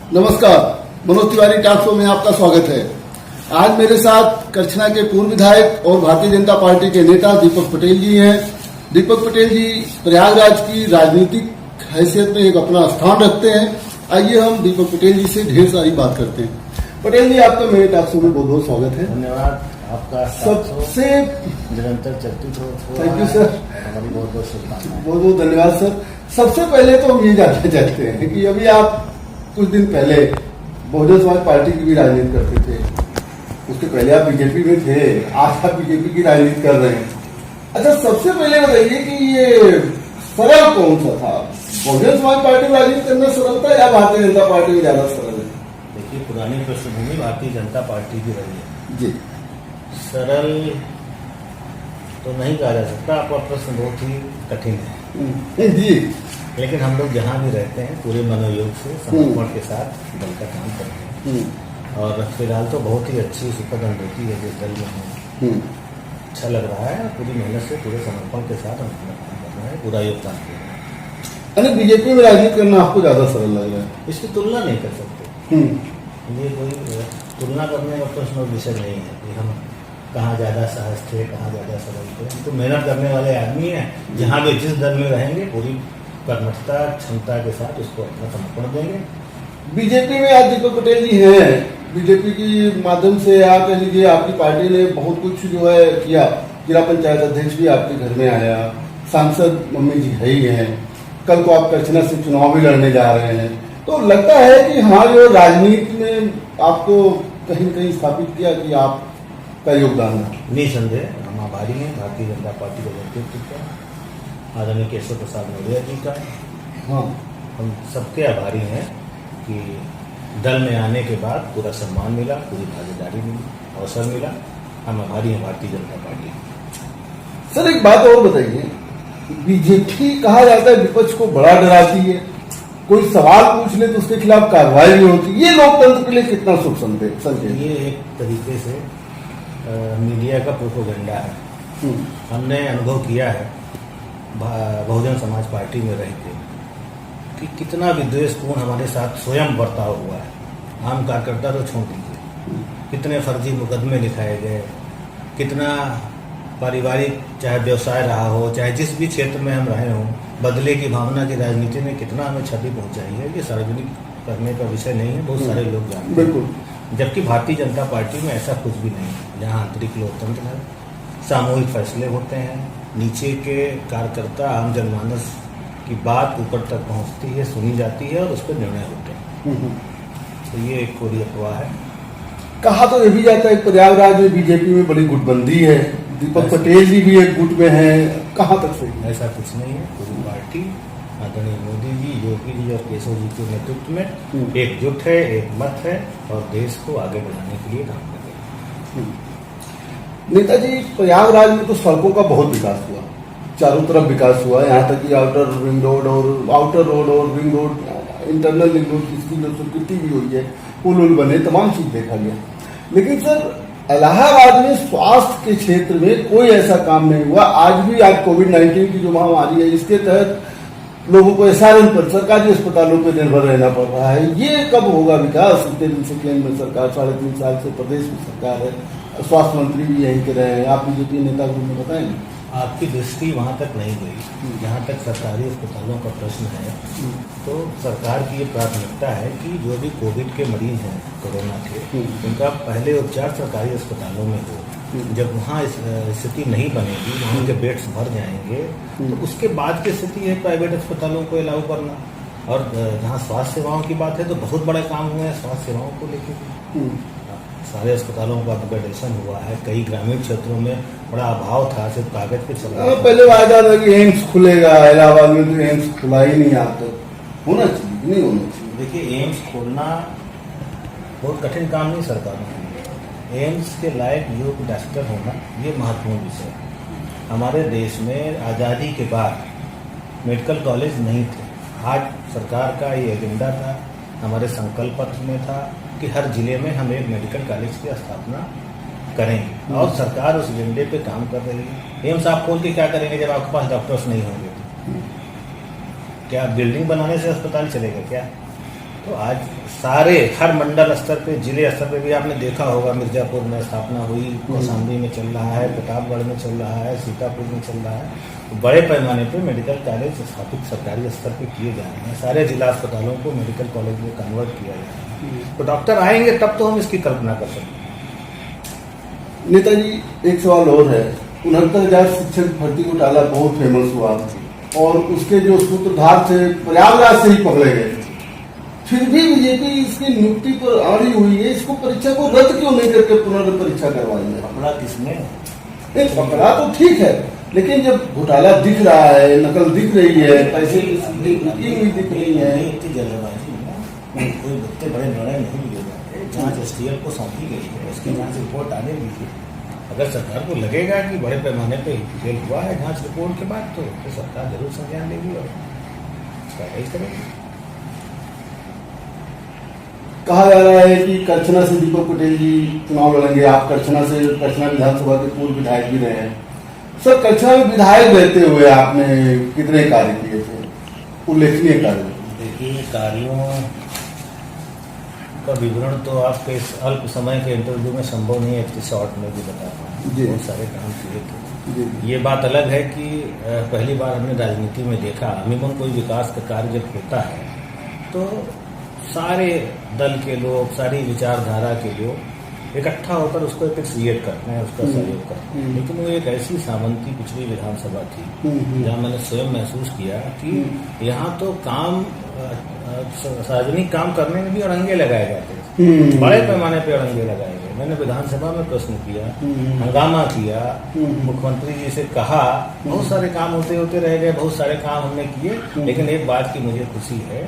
नमस्कार, Manoj Tiwari talk show में आपका स्वागत है। आज मेरे साथ करछना के पूर्व विधायक और भारतीय जनता पार्टी के नेता दीपक पटेल जी हैं। दीपक पटेल जी प्रयागराज की राजनीतिक हैसियत में एक अपना स्थान रखते हैं। आइए हम दीपक पटेल जी से ढेर सारी बात करते हैं। पटेल जी, आपका मेरे टॉक शो में बहुत बहुत स्वागत है। धन्यवाद आपका। सबसे निरंतर चलती तो थैंक यू सर, हमारी बहुत बहुत शुभकामनाएं। बहुत बहुत धन्यवाद सर। सबसे पहले तो हम ये जानना चाहते हैं कि अभी आप कुछ दिन पहले बहुजन समाज पार्टी की भी राजनीति करते थे, उसके पहले आप बीजेपी में थे, आज आप बीजेपी की राजनीति कर रहे हैं। अच्छा, सबसे पहले बताइए कि ये सरल कौन सा था, बहुजन समाज पार्टी में राजनीति करना सरल था या भारतीय जनता पार्टी में ज्यादा सरल है? देखिए, पुरानी पृष्ठभूमि भारतीय जनता पार्टी की रही है जी। सरल तो नहीं कहा जा सकता, आपका प्रश्न बहुत ही कठिन है जी। लेकिन हम लोग जहाँ भी रहते हैं पूरे मनोयोग से समर्पण के साथ दल का काम करते हैं और फिलहाल तो बहुत ही अच्छी सुखद अनुभूति है जिस दल में हूँ। अच्छा लग रहा है, पूरी मेहनत से पूरे समर्पण के साथ हम अपना काम कर रहे हैं, पूरा योगदान दे रहे हैं। यानी बीजेपी में राजनीति करना आपको ज्यादा सरल लग रहा है? इसकी तुलना नहीं कर सकते। ये कोई तुलना करने का प्रश्न और विषय नहीं है कि हम कहाँ ज्यादा सहज थे, कहाँ ज्यादा सरल थे। हम तो मेहनत करने वाले आदमी हैं, जहाँ भी जिस दल में रहेंगे पूरी कर्मठता क्षमता के साथ उसको अपना समर्पण देंगे। बीजेपी में आज दीपक पटेल जी हैं, बीजेपी के माध्यम से आप कह लीजिए आपकी पार्टी ने बहुत कुछ जो है किया। जिला पंचायत अध्यक्ष भी आपके घर में आया, सांसद मम्मी जी है ही हैं, कल को आप करछना से चुनाव भी लड़ने जा रहे हैं। तो लगता है कि हाँ, जो राजनीति में आपको कहीं न कहीं स्थापित किया कि आपका योगदान है। निसंदेह हम आभारी हैं भारतीय जनता पार्टी के नेतृत्व का, आदरणीय केशव प्रसाद मौर्य जी का। हाँ, हम सबके आभारी हैं कि दल में आने के बाद पूरा सम्मान मिला, पूरी भागीदारी मिली, अवसर मिला। हम आभारी हैं भारतीय जनता पार्टी। सर एक बात और बताइए, बीजेपी कहा जाता है विपक्ष को बड़ा डराती है, कोई सवाल पूछ ले तो उसके खिलाफ कार्रवाई नहीं होती, ये लोकतंत्र के लिए कितना शुभ संकेत? ये एक तरीके से मीडिया का प्रोपेगेंडा है। हमने अनुभव किया है बहुजन समाज पार्टी में रह के कि कितना विद्वेषपूर्ण हमारे साथ स्वयं बर्ताव हुआ है। आम कार्यकर्ता तो छोड़ दीजिए, कितने फर्जी मुकदमे लिखाए गए, कितना पारिवारिक चाहे व्यवसाय रहा हो, चाहे जिस भी क्षेत्र में हम रहे हों, बदले की भावना की राजनीति ने कितना हमें क्षति पहुंचाई है। ये सार्वजनिक करने का विषय नहीं है, बहुत सारे लोग जानते हैं। बिल्कुल। जबकि भारतीय जनता पार्टी में ऐसा कुछ भी नहीं है। यहाँ आंतरिक लोकतंत्र है, सामूहिक फैसले होते हैं, नीचे के कार्यकर्ता आम जनमानस की बात ऊपर तक पहुँचती है, सुनी जाती है और उस पर निर्णय होते हैं। तो ये एक कोरी अफवाह है। कहा तो ये भी जाता है प्रयागराज में बीजेपी में बड़ी गुटबंदी है, दीपक पटेल जी भी एक गुट में हैं, कहाँ तक सही? ऐसा कुछ नहीं है। पूरी पार्टी आदरणीय मोदी जी, योगी जी और केशव जी के नेतृत्व में एकजुट है, एक मत है और देश को आगे बढ़ाने के लिए काम कर रहे हैं। नेताजी, प्रयागराज में तो सड़कों का बहुत विकास हुआ, चारों तरफ विकास हुआ, यहाँ तक कि आउटर रिंग रोड और ring road, internal ring road की जो स्वीकृति भी हुई है, पुल उल बने, तमाम चीज देखा गया। लेकिन सर इलाहाबाद में स्वास्थ्य के क्षेत्र में कोई ऐसा काम नहीं हुआ। आज भी आज कोविड-19 की जो महामारी है, इसके तहत लोगों को एसआरएम पर, सरकारी अस्पतालों पर निर्भर रहना पड़ रहा है। ये कब होगा विकास? इतने दिन से केंद्र में सरकार, 3.5 साल से प्रदेश में सरकार है, स्वास्थ्य मंत्री भी यहीं के रहे हैं, आप बीजेपी नेता को में बताएंगे? आपकी दृष्टि वहाँ तक नहीं गई। जहाँ तक सरकारी अस्पतालों का प्रश्न है, तो सरकार की ये प्राथमिकता है कि जो भी कोविड के मरीज हैं कोरोना के, उनका पहले उपचार सरकारी अस्पतालों में हो। जब वहाँ स्थिति नहीं बनेगी, वहाँ के बेड्स भर जाएंगे, तो उसके बाद की स्थिति है प्राइवेट अस्पतालों को अलाउ करना। और जहाँ स्वास्थ्य सेवाओं की बात है तो बहुत बड़ा काम हुआ है स्वास्थ्य सेवाओं को लेकर। सारे अस्पतालों का अपग्रेडेशन हुआ है। कई ग्रामीण क्षेत्रों में बड़ा अभाव था, सिर्फ कागज पे चल रहा था। पहले वायदा था कि एम्स खुलेगा, इलाहाबाद में तो एम्स खुला ही नहीं, आप तक होना चाहिए नहीं होना चाहिए? देखिए, एम्स खोलना बहुत कठिन काम नहीं सरकार ने। एम्स के लायक योग्य डॉक्टर होना ये महत्वपूर्ण विषय है। हमारे देश में आज़ादी के बाद मेडिकल कॉलेज नहीं थे। आज सरकार का ये एजेंडा था, हमारे संकल्प पत्र में था कि हर जिले में हम एक मेडिकल कॉलेज की स्थापना करेंगे और सरकार उस एजेंडे पे काम कर रही है। एम्स आप खोल के क्या करेंगे जब आपके पास डॉक्टर्स नहीं होंगे? क्या बिल्डिंग बनाने से अस्पताल चलेगा क्या? तो आज सारे हर मंडल स्तर पे, जिले स्तर पे भी आपने देखा होगा, मिर्जापुर में स्थापना हुई, कौशाम्बी में चल रहा है, प्रतापगढ़ में चल रहा है, सीतापुर में चल रहा है। तो बड़े पैमाने पे मेडिकल कॉलेज स्थापित सरकारी स्तर पे किए जा रहे हैं। सारे जिला अस्पतालों को मेडिकल कॉलेज में कन्वर्ट किया जा रहा है। तो डॉक्टर आएंगे तब तो हम इसकी कल्पना कर सकते हैं। नेताजी, एक सवाल और है। 69,000 शिक्षक भर्ती घोटाला बहुत फेमस हुआ और उसके जो सूत्रधार थे प्रयागराज से ही पकड़े गए। फिर भी बीजेपी इसकी नियुक्ति पर अड़ी हुई है। इसको परीक्षा को रद्द क्यों नहीं करके पुनर्परीक्षा करवाई है? पकड़ा किसने? पकड़ा तो ठीक है, लेकिन जब घोटाला दिख रहा है, नकल दिख रही है, पैसे की हुई दिख रही है, इतनी जल्दबाजी में कोई इतने बड़े निर्णय नहीं लिए जाते। जांच एसटीएल को सौंपी गई है, उसकी जांच रिपोर्ट आने दीजिए। अगर सरकार को लगेगा कि बड़े पैमाने पे फेल हुआ है जांच रिपोर्ट के बाद, तो सरकार जरूर संज्ञान लेगी और कार्रवाई करेगी। कहा जा रहा है कि करछना से दीपक पटेल जी चुनाव लड़ेंगे। आप करछना विधानसभा के पूर्व विधायक भी रहे हैं। सर, करछना में विधायक रहते हुए आपने कितने कार्य किए थे, उल्लेखनीय कार्य? देखिए, कार्यों का विवरण तो आपके इस अल्प समय के इंटरव्यू में संभव नहीं है, इतनी शॉर्ट में भी बता पाऊँ। बहुत सारे काम किए थे। ये बात अलग है कि पहली बार हमने राजनीति में देखा, अमूमन कोई विकास का कार्य जब होता है तो सारे दल के लोग, सारी विचारधारा के लोग इकट्ठा होकर उसको अप्रिशिएट करते हैं, उसका सहयोग करते हैं। लेकिन वो एक ऐसी सामंती पिछली विधानसभा थी जहाँ मैंने स्वयं महसूस किया कि यहाँ तो काम, सार्वजनिक काम करने में भी अड़ंगे लगाए जाते थे, बड़े पैमाने पे अड़ंगे लगाए गए। मैंने विधानसभा में प्रश्न किया, हंगामा किया, मुख्यमंत्री जी से कहा, बहुत सारे काम होते होते रह गए, बहुत सारे काम हमने किए। लेकिन एक बात की मुझे खुशी है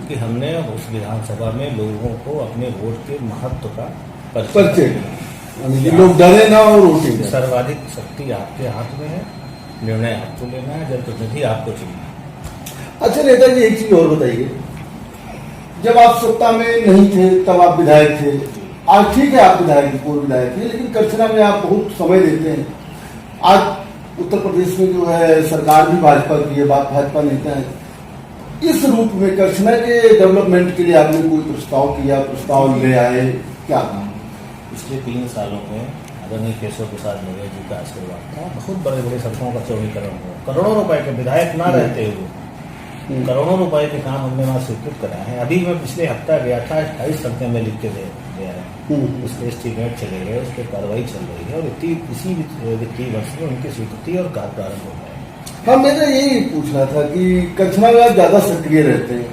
कि हमने उस विधानसभा में लोगों को अपने वोट के महत्व का परिचय, लोग डरे ना और वोटिंग। सर्वाधिक शक्ति आपके हाथ में है, निर्णय आपको लेना है, जनप्रतिनिधि आपको चुनना है। अच्छा नेताजी, एक चीज और बताइए। जब आप सत्ता में नहीं थे तब आप विधायक थे, आज ठीक है आप विधायक, पूर्व विधायक थे, लेकिन करछना में आप बहुत समय देते हैं। आज उत्तर प्रदेश में जो है सरकार भी भाजपा की है, भाजपा नेता है। इस रूप में करछना के डेवलपमेंट के लिए आपने कोई प्रस्ताव किया, प्रस्ताव ले आए, क्या काम? पिछले 3 सालों में आदरणीय केशव प्रसाद मौर्य जी का आशीर्वाद था, बहुत बड़े बड़े सड़कों का चौड़ीकरण हुआ। करोड़ों रुपए के, विधायक ना रहते हुए करोड़ों रुपए के काम हमने वहाँ स्वीकृत कराए हैं। अभी मैं पिछले हफ्ता गया था, 28 सड़कें में लिख के दे रहे हैं, उसके एस्टीमेट चले गए, उस पर कार्रवाई चल रही है और इसी वित्तीय वर्ष में उनकी स्वीकृति और कार्य प्रारंभ हो गया। हाँ, मेरा यही पूछना था कि करछना में ज्यादा सक्रिय रहते हैं,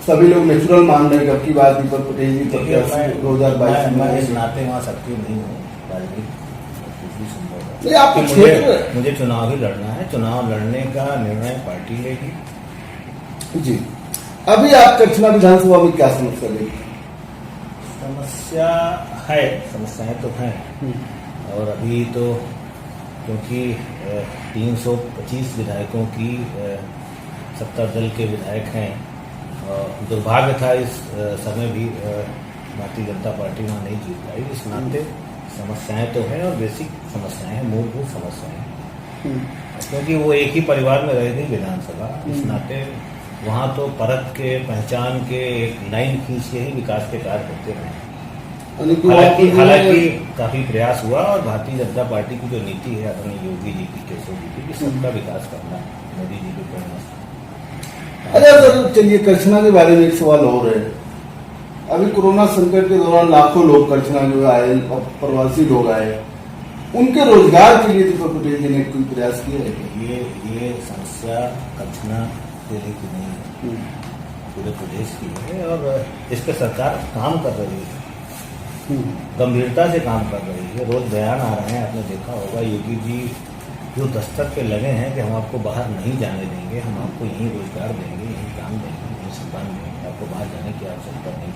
सभी लोग नेचुरल मान रहे हैं कि बात दीपक पटेल जी 2022 में इस नाते वहाँ सक्रिय नहीं हूँ, राजनीति मुझे चुनाव ही लड़ना है। चुनाव लड़ने का निर्णय पार्टी लेगी। जी, अभी आप करछना विधानसभा में क्या समस्या लेगी? समस्या है, समस्याएं तो हैं और अभी तो क्योंकि 325 विधायकों की सत्ता दल के विधायक हैं, दुर्भाग्य था इस समय भी भारतीय जनता पार्टी वहाँ नहीं जीत पाई। इस नाते समस्याएं तो हैं और बेसिक समस्याएं हैं, मूलभूत समस्याएं, क्योंकि वो एक ही परिवार में रहेगी विधानसभा। इस नाते वहाँ तो परख के, पहचान के एक लाइन खींच के ही विकास के कार्य होते रहे। हालांकि काफी प्रयास हुआ और भारतीय जनता पार्टी की जो नीति है आदरणीय योगी जी की, केशव जी की, सबका विकास करना मोदी जी की प्रेरणा से। अच्छा सर, चलिए करछना के बारे में एक सवाल और है। अभी कोरोना संकट के दौरान लाखों लोग करछना जो आए, प्रवासी लोग आए, उनके रोजगार के लिए दीपक पटेल जी ने कोई प्रयास किया है? ये समस्या करछना जिले की नहीं है, पूरे प्रदेश की है और इस पर सरकार काम कर रही है, गंभीरता से काम कर रही है। रोज बयान आ रहे हैं, आपने देखा होगा, योगी जी जो दस्तक पे लगे हैं कि हम आपको बाहर नहीं जाने देंगे, हम आपको यहीं रोजगार देंगे, यहीं काम देंगे, यहीं सम्मान देंगे, आपको बाहर जाने की आवश्यकता नहीं।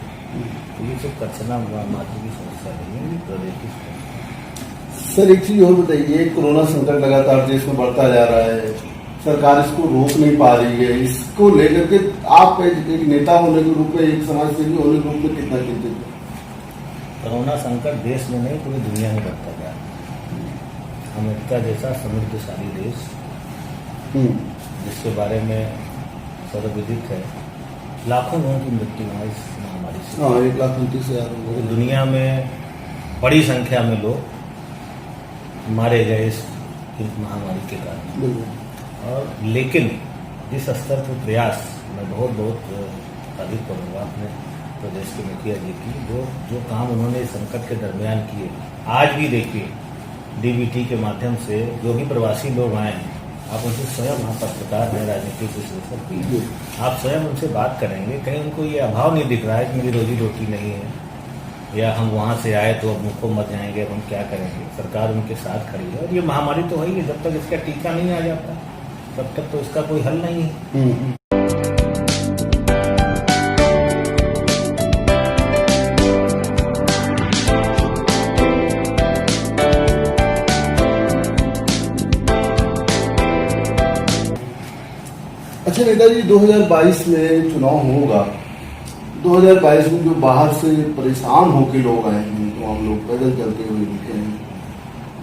तो ये सिर्फ करछना मात्र की समस्या नहीं है, प्रदेश की समस्या। सर, एक चीज और बताइए। कोरोना संकट लगातार देश में बढ़ता जा रहा है, सरकार इसको रोक नहीं पा रही है। इसको लेकर के आप एक नेता होने के रूप में, एक समाजसेवी होने के रूप में कितना चिंतित है? कोरोना संकट देश में नहीं, पूरी दुनिया में बढ़ता जा रहा है। अमेरिका जैसा समृद्धशाली देश, जिसके बारे में सर्वविदित है, लाखों लोगों की मृत्यु इस स्थिति। हाँ, 1,29,000 क्योंकि दुनिया में बड़ी संख्या में लोग मारे गए इस महामारी के कारण। बिल्कुल। और लेकिन जिस स्तर पर प्रयास, मैं बहुत बहुत तारीफ करूँगा अपने प्रदेश के मुखिया जी की, जो काम उन्होंने इस संकट के दरमियान किए। आज भी देखिए डीबीटी के माध्यम से जो भी प्रवासी लोग आए हैं, आप उनसे स्वयं, आप पत्रकार हैं, राजनीतिक विश्लेषक भी, आप स्वयं उनसे बात करेंगे, कहीं उनको ये अभाव नहीं दिख रहा है कि मेरी रोजी रोटी नहीं है, या हम वहाँ से आए तो अब मुझको मत जाएंगे, अब हम क्या करेंगे। सरकार उनके साथ खड़ी है। और ये महामारी तो है ही, जब तक इसका टीका नहीं आ जाता तब तक तो इसका कोई हल नहीं है। अच्छा नेताजी, 2022 में चुनाव होगा। 2022 में जो बाहर से परेशान होकर लोग आए हैं, तो हम लोग पैदल चलते हुए दिखे हैं,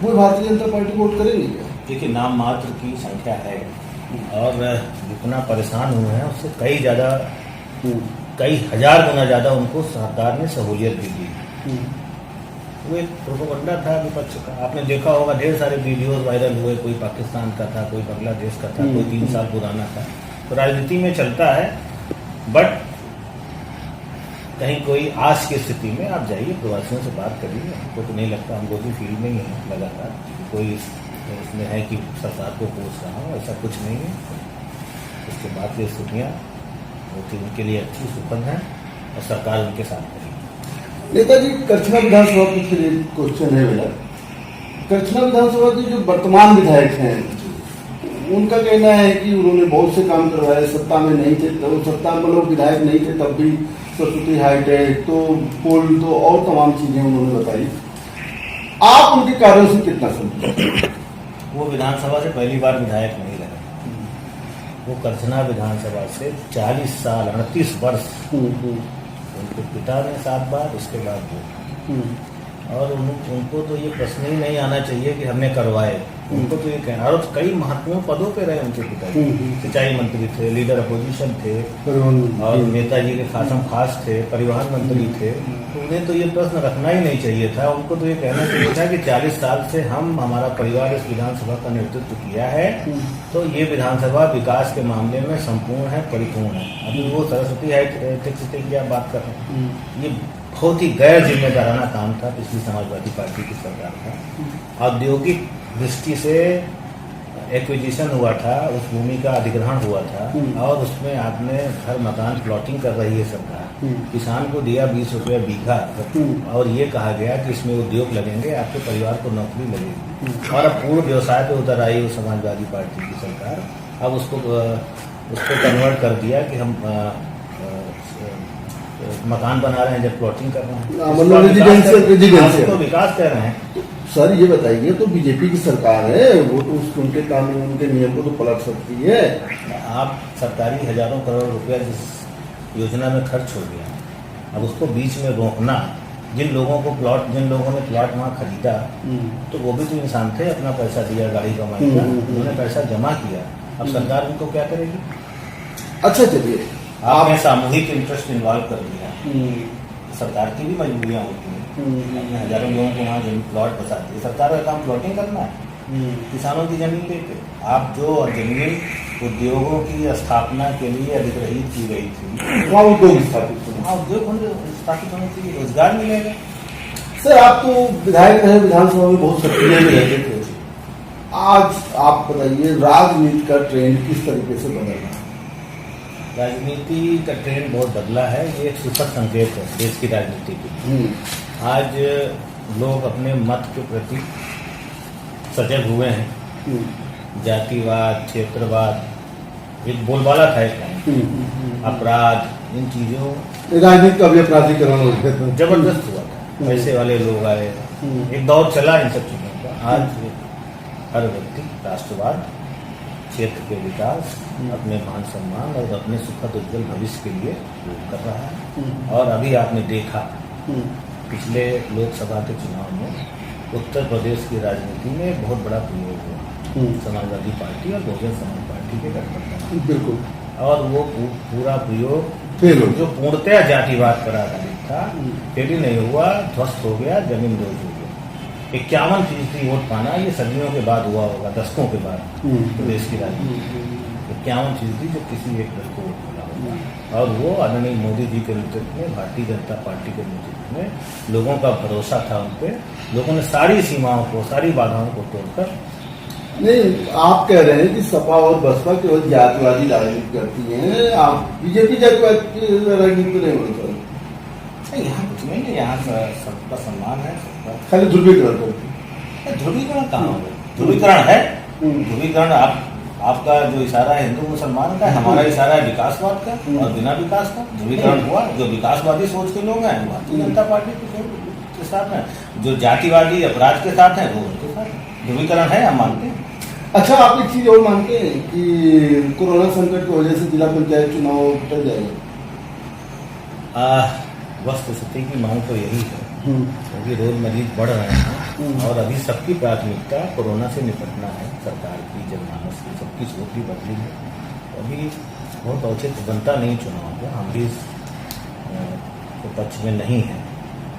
वो भारतीय जनता पार्टी वोट करेंगे क्या? देखिए, नाम मात्र की संख्या है और जितना परेशान हुए हैं उससे कई हजार गुना ज्यादा उनको सरकार ने सहूलियत भी दी। वो एक प्रोपेगेंडा था विपक्ष का। आपने देखा होगा ढेर सारे वीडियोस वायरल हुए, कोई पाकिस्तान का था, कोई बांग्लादेश का था, कोई 3 साल पुराना था। तो राजनीति में चलता है, बट कहीं कोई आस की स्थिति में आप जाइए, प्रवासियों से बात करिए। हमको तो नहीं लगता, हम लोग भी फील्ड में ही है लगातार, कोई इसमें है कि सरकार को पूछ रहा हूँ, ऐसा कुछ नहीं है। उसके बाद की स्थितियाँ बहुत ही उनके लिए अच्छी सुखद हैं और सरकार उनके साथ करेगी। नेताजी, करछना विधानसभा के फिर एक क्वेश्चन है मेरा। करछना विधानसभा के जो वर्तमान विधायक हैं, उनका कहना है कि उन्होंने बहुत से काम करवाए, सत्ता में नहीं थे तो, सत्ता में लोग विधायक नहीं थे तब भी सरस्वती हाईटेक तो, पुल तो, और तमाम चीजें उन्होंने बताई। आप उनके कार्यों से कितना संतुष्ट? वो विधानसभा से पहली बार विधायक नहीं रहे। वो करछना विधानसभा से 40 साल 38 वर्ष, उनके पिता ने 7 बार, उसके बाद वो। और उनको तो ये प्रश्न ही नहीं आना चाहिए कि हमने करवाए। उनको तो ये कहना, और कई महत्वपूर्ण पदों पे रहे उनके पिता। सिंचाई मंत्री थे, लीडर अपोजिशन थे, और नेताजी के खासम खास थे, परिवहन मंत्री थे। तो उन्हें तो ये प्रश्न रखना ही नहीं चाहिए था। उनको तो ये कहना चाहिए था कि 40 साल से हमारा परिवार इस विधानसभा का नेतृत्व किया है, तो ये विधानसभा विकास के मामले में संपूर्ण है, परिपूर्ण है। अभी वो सरस्वती हाईटेक की आप बात कर रहे हैं, ये बहुत ही गैर जिम्मेदाराना काम था पिछली समाजवादी पार्टी की सरकार का। औद्योगिक दृष्टि से एक्विजिशन हुआ था, उस भूमि का अधिग्रहण हुआ था, और उसमें आपने घर मकान प्लॉटिंग कर रही है सरकार। किसान को दिया 20 रुपये बीघा, और ये कहा गया कि इसमें उद्योग लगेंगे, आपके परिवार को नौकरी लगेगी। और अब पूर्ण व्यवसाय पे उतर आई उस समाजवादी पार्टी की सरकार। अब उसको कन्वर्ट कर दिया कि हम मकान बना रहे हैं जब प्लॉटिंग कर रहे हैं, मतलब रेजिडेंशियल विकास कर रहे हैं। सर ये बताइए, तो बीजेपी की सरकार है, वो तो उनके कानून, उनके नियम को तो पलट सकती है। आप सरकारी हजारों करोड़ रुपया जिस योजना में खर्च हो गया, अब उसको बीच में रोकना, जिन लोगों ने प्लॉट वहाँ खरीदा, तो वो भी तो इंसान थे, अपना पैसा दिया, गाड़ी कमाई का, उन्होंने पैसा जमा किया। अब सरकार उनको क्या करेगी? अच्छा चलिए, आपने सामूहिक इंटरेस्ट इन्वॉल्व कर दिया, सरकार की भी मजबूरियां होती हैं। हजारों लोगों को वहाँ जमीन प्लॉट बसाती है, सरकार का काम प्लॉटिंग करना है, किसानों की जमीन लेके। आप जो जमीन उद्योगों की स्थापना के लिए अधिग्रहित की गई थी, वहाँ उद्योग स्थापित होने से रोजगार मिलेगा। सर, आप तो विधायक रहे, विधानसभा में बहुत सक्रिय भी रहते थे। आज आप बताइए, राजनीति का ट्रेंड किस तरीके से बदल रहा है? राजनीति का ट्रेंड बहुत बदला है। ये एक सुखद संकेत है देश की राजनीति की। आज लोग अपने मत के प्रति सजग हुए हैं। जातिवाद, क्षेत्रवाद, एक बोलबाला था एक टाइम, अपराध, इन चीजों, राजनीति का भी अपराधीकरण जबरदस्त हुआ था। पैसे वाले लोग आए, एक दौर चला इन सब चीजों का। आज हर व्यक्ति राष्ट्रवाद, क्षेत्र के विकास, अपने मान सम्मान और अपने सुखद उज्जवल भविष्य के लिए कर रहा है। और अभी आपने देखा पिछले लोकसभा के चुनाव में उत्तर प्रदेश की राजनीति में बहुत बड़ा प्रयोग हुआ समाजवादी पार्टी और बहुजन समाज पार्टी के गठबंधन। बिल्कुल। और वो पूरा प्रयोग फेल हो जो पूर्णतया जातिवाद पर आधारित था, फेल ही नहीं हुआ, ध्वस्त हो गया, जमीन दोज हो गया। 51% वोट पाना ये सदियों के बाद हुआ होगा, दशकों के बाद प्रदेश की राजनीति। 51% जो किसी एक दल को वोट मिला होगा, और वो आदरणीय मोदी जी के नेतृत्व में, भारतीय जनता पार्टी के नेतृत्व में लोगों का भरोसा था उन पे। लोगों ने सारी सीमाओं को, सारी बाधाओं को तोड़कर। नहीं, आप कह रहे हैं कि सपा और बसपा केवल जातिवादी राजनीति करती हैं, आप बीजेपी जातिवाद की राजनीति नहीं बोलते? यहाँ कुछ नहीं है, यहाँ सबका सम्मान है, सबका खाली ध्रुवीकरण करती है। ध्रुवीकरण कहाँ हो गया? ध्रुवीकरण है, ध्रुवीकरण आपका जो इशारा है हिंदू मुसलमान का, हमारा इशारा है विकासवाद का, और बिना विकास का ध्रुवीकरण हुआ। जो विकासवादी सोच के लोग हैं भारतीय जनता पार्टी के साथ हैं, जो जातिवादी अपराध के साथ हैं वो उनके साथ। ध्रुवीकरण है, हम मानते हैं। अच्छा, आप एक चीज और मानते हैं कि कोरोना संकट की वजह से जिला पंचायत चुनाव टल जाएगा? वस्तुस्थिति की मांग तो यही है, क्योंकि रोज मरीज बढ़ रहे हैं, और अभी सबकी प्राथमिकता कोरोना से निपटना है। सरकार की, जनमानस की, सबकी सोच भी बदली है। अभी बहुत औचित्य बनता नहीं चुनाव का, हम भी इस पक्ष में नहीं है,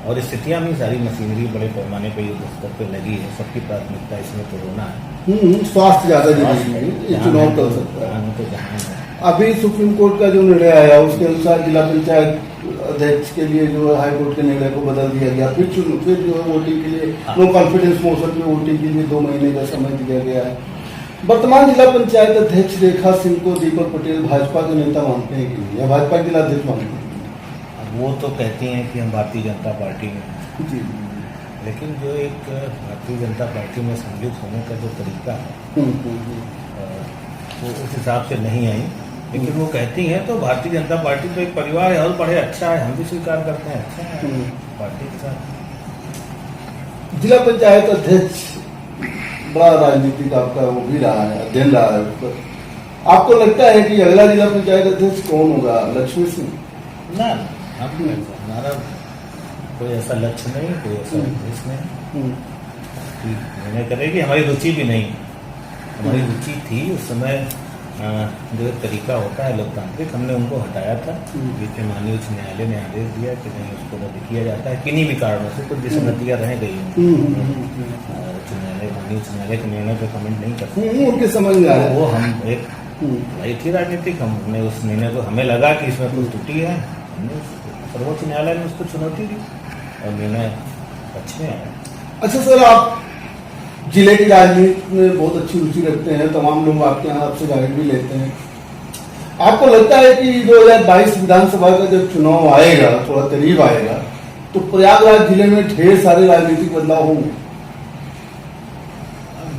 और स्थितियां भी सारी मशीनरी बड़े पैमाने पर युद्ध स्तर पर लगी है। सबकी प्राथमिकता इसमें कोरोना है। स्वास्थ्य ज्यादा जरूरी है, ये चुनाव टल सकता है। तो जहाँ है अभी सुप्रीम कोर्ट का जो निर्णय आया उसके अनुसार जिला पंचायत अध्यक्ष के लिए जो हाई कोर्ट के निर्णय को बदल दिया गया। फिर जो है वोटिंग के लिए नो कॉन्फिडेंस मोशन पे वोटिंग के लिए 2 महीने का समय दिया गया है। वर्तमान जिला पंचायत अध्यक्ष रेखा सिंह को दीपक पटेल भाजपा के नेता मानते हैं कि नहीं, या भाजपा के जिला अध्यक्ष मानते हैं? वो तो कहती हैं कि हम भारतीय जनता पार्टी में हैं, जी, लेकिन जो एक भारतीय जनता पार्टी में सम्मिलित होने का जो तरीका है वो उस हिसाब से नहीं आई। लेकिन वो कहती हैं तो भारतीय जनता पार्टी तो एक परिवार है, और बड़े अच्छा है, हम भी स्वीकार करते हैं, अच्छा है पार्टी के साथ। जिला पंचायत अध्यक्ष बड़ा राजनीतिक आपका वो भी रहा है, अध्ययन रहा है उस पर। आपको लगता है कि अगला जिला पंचायत अध्यक्ष कौन होगा? लक्ष्मी सिंह? ना, हमारा कोई ऐसा लक्ष्य नहीं, कोई ऐसा उद्देश्य नहीं कि निर्णय करेगी। हमारी रुचि भी नहीं, हमारी रुचि थी उस समय जो एक तरीका होता है लोकतांत्रिक, हमने उनको हटाया था। बीच में माननीय उच्च न्यायालय ने आदेश दिया कि नहीं, उसको रद्द किया जाता है किन्हीं भी कारणों से। कुछ विसंगतियां रह गई उच्च न्यायालय, माननीय उच्च न्यायालय के निर्णय पर कमेंट नहीं करते, उनके समझ में आया। वो हम एक भाई थी राजनीतिक, हमने उस निर्णय को, हमें लगा कि इसमें कुछ त्रुटि है, हमने सर्वोच्च न्यायालय ने उसको चुनौती दी और निर्णय अच्छे आया। अच्छा सर, आप जिले की राजनीति में बहुत अच्छी रुचि रखते हैं, तमाम लोग आपके यहाँ आपसे गाइड भी लेते हैं। आपको लगता है कि 2022 विधानसभा का जब चुनाव आएगा, थोड़ा करीब आएगा, तो प्रयागराज जिले में ढेर सारे राजनीतिक बदलाव होंगे?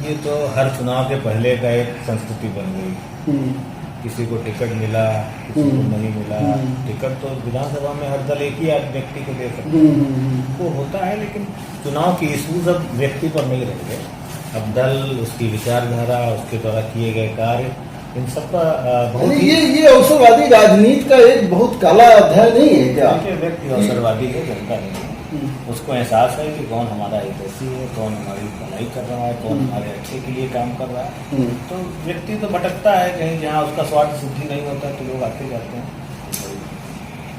ये तो हर चुनाव के पहले का एक संस्कृति बन गई। किसी को टिकट मिला, किसी को नहीं मिला। टिकट तो विधानसभा में हर दल एक ही व्यक्ति को दे सकते हैं, वो होता है। लेकिन चुनाव की इशूज अब व्यक्ति पर नहीं रह गए, अब दल, उसकी विचारधारा, उसके द्वारा किए गए कार्य, इन सब का बहुत ये अवसरवादी राजनीति का एक बहुत काला अध्याय नहीं है क्या? व्यक्ति अवसरवादी है, जनता नहीं है। उसको एहसास है कि कौन हमारा हितैषी है, कौन हमारी भलाई कर रहा है, कौन हमारे अच्छे के लिए काम कर रहा है। तो व्यक्ति तो भटकता है कहीं, जहाँ उसका स्वार्थ सिद्धि नहीं होता तो लोग आते जाते हैं।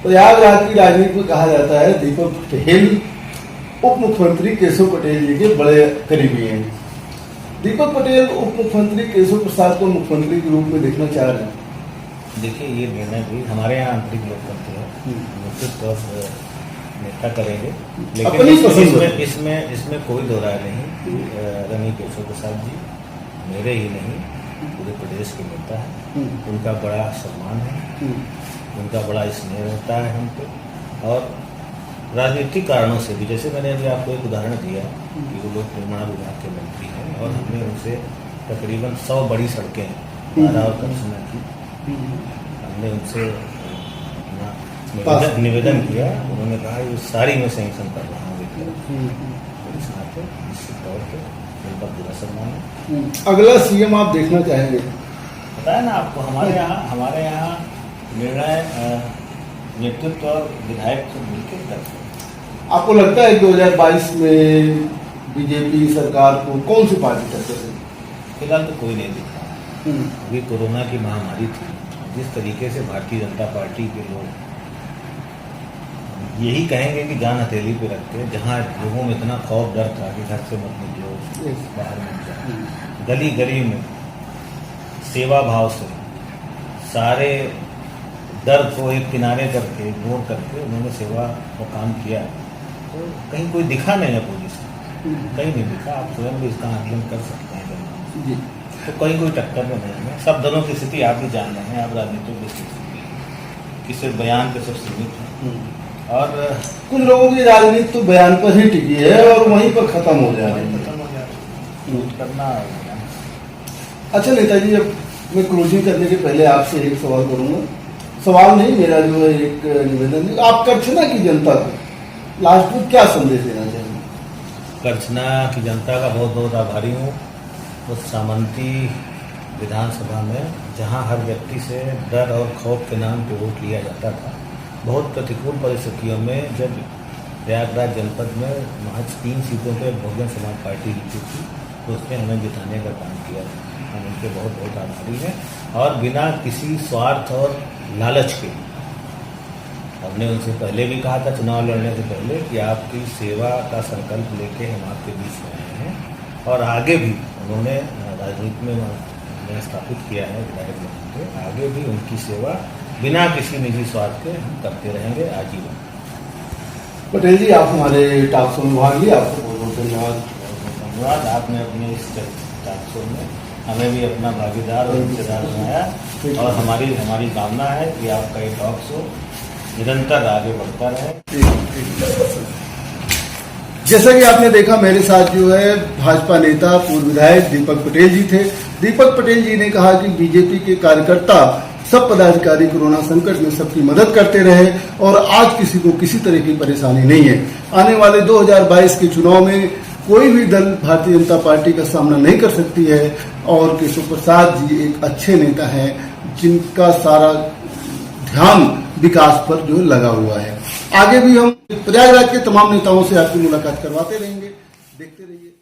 प्रयागराज की राजनीति में कहा जाता है दीपक पटेल उप मुख्यमंत्री केशव पटेल जी के बड़े करीबी हैं। दीपक पटेल उप मुख्यमंत्री केशव प्रसाद को मुख्यमंत्री के रूप में देखना चाह रहे हैं। देखिए, ये निर्णय भी हमारे यहाँ आंतरिक लोकतंत्र है, निश्चित तौर से नेता करेंगे, लेकिन इसमें कोई दो राय नहीं कि रनी केशव प्रसाद जी मेरे ही नहीं पूरे प्रदेश के नेता हैं। उनका बड़ा सम्मान है, उनका बड़ा स्नेह रहता है हम पे, और राजनीतिक कारणों से भी, जैसे मैंने अभी आपको एक उदाहरण दिया कि वो लोग निर्माण विभाग के मंत्री हैं, और हमने उनसे तकरीबन 100 बड़ी सड़कें बारह और कमिश्नर की, हमने उनसे निवेदन किया। उन्होंने कहा ये सारी मैं सैंक्शन कर रहा हूँ, निश्चित तौर पर उनका पूरा सम्मान है। अगला सीएम आप देखना चाहेंगे? बताया ना आपको, हमारे यहाँ निर्णय नेतृत्व और विधायक को मिलकर करते हैं। आपको लगता है 2022 में बीजेपी सरकार को कौन सी पार्टी टक्कर देगी? फिलहाल तो कोई नहीं दिख रहा है। अभी कोरोना की महामारी थी, जिस तरीके से भारतीय जनता पार्टी के लोग यही कहेंगे कि जान हथेली पे रख के, जहाँ लोगों में इतना खौफ डर था कि घर से मत निकलो, बाहर मत जाओ, गली गली में सेवा भाव से सारे डर को एक किनारे करके, इग्नोर करके उन्होंने सेवा का काम किया। तो कहीं कोई दिखा नहीं है पुलिस, कहीं नहीं दिखा। आप स्वयं भी इसका आकलन कर सकते हैं जनता जी। तो कहीं कोई टक्कर में नहीं है। सब दलों की स्थिति आप भी जान रहे हैं, आप राजनीतिक की स्थिति कि सिर्फ बयान पे सब सीमित है। और कुछ लोगों की राजनीति तो बयान पर ही टिकी है और वहीं पर खत्म हो जा रही है। खत्म हो जाए यूज करना। अच्छा नेताजी, अब मैं क्लोजिंग करने के पहले आपसे एक सवाल करूंगा। सवाल नहीं, मेरा जो है एक निवेदन है। आप करछना की जनता को लास्ट में क्या संदेश देना चाहेंगे? करछना की जनता का बहुत बहुत आभारी हूँ। उस सामंती विधानसभा में जहाँ हर व्यक्ति से डर और खौफ के नाम पे वोट लिया जाता था, बहुत प्रतिकूल परिस्थितियों में जब प्रयागराज जनपद में महज 3 सीटों पे बहुजन समाज पार्टी जीती थी, तो उसने हमें जिताने का काम किया था। हम उनके बहुत बहुत आभारी हैं और बिना किसी स्वार्थ और लालच के, हमने उनसे पहले भी कहा था चुनाव लड़ने से पहले कि आपकी सेवा का संकल्प लेके हम आपके बीच में आए हैं और आगे भी उन्होंने राजनीति में स्थापित किया है विधायक बन के, आगे भी उनकी सेवा बिना किसी निजी स्वार्थ के हम करते रहेंगे आजीवन। पटेल जी, आप हमारे टॉक शो में भाग लिया, आपको बहुत बहुत धन्यवाद। धन्यवाद। आपने अपने इस टॉक शो में हमें भी अपना भागीदार और हिस्सेदार बनाया और हमारी कामना है कि आपका ये टॉक शो निरंतर आगे बढ़ता रहे। जैसा कि आपने देखा, मेरे साथ जो है भाजपा नेता पूर्व विधायक दीपक पटेल जी थे। दीपक पटेल जी ने कहा कि बीजेपी के कार्यकर्ता, सब पदाधिकारी कोरोना संकट में सबकी मदद करते रहे और आज किसी को किसी तरह की परेशानी नहीं है। आने वाले 2022 के चुनाव में कोई भी दल भारतीय जनता पार्टी का सामना नहीं कर सकती है और केशव प्रसाद जी एक अच्छे नेता हैं जिनका सारा ध्यान विकास पर जो लगा हुआ है। आगे भी हम प्रयागराज के तमाम नेताओं से आपकी मुलाकात करवाते रहेंगे। देखते रहिए।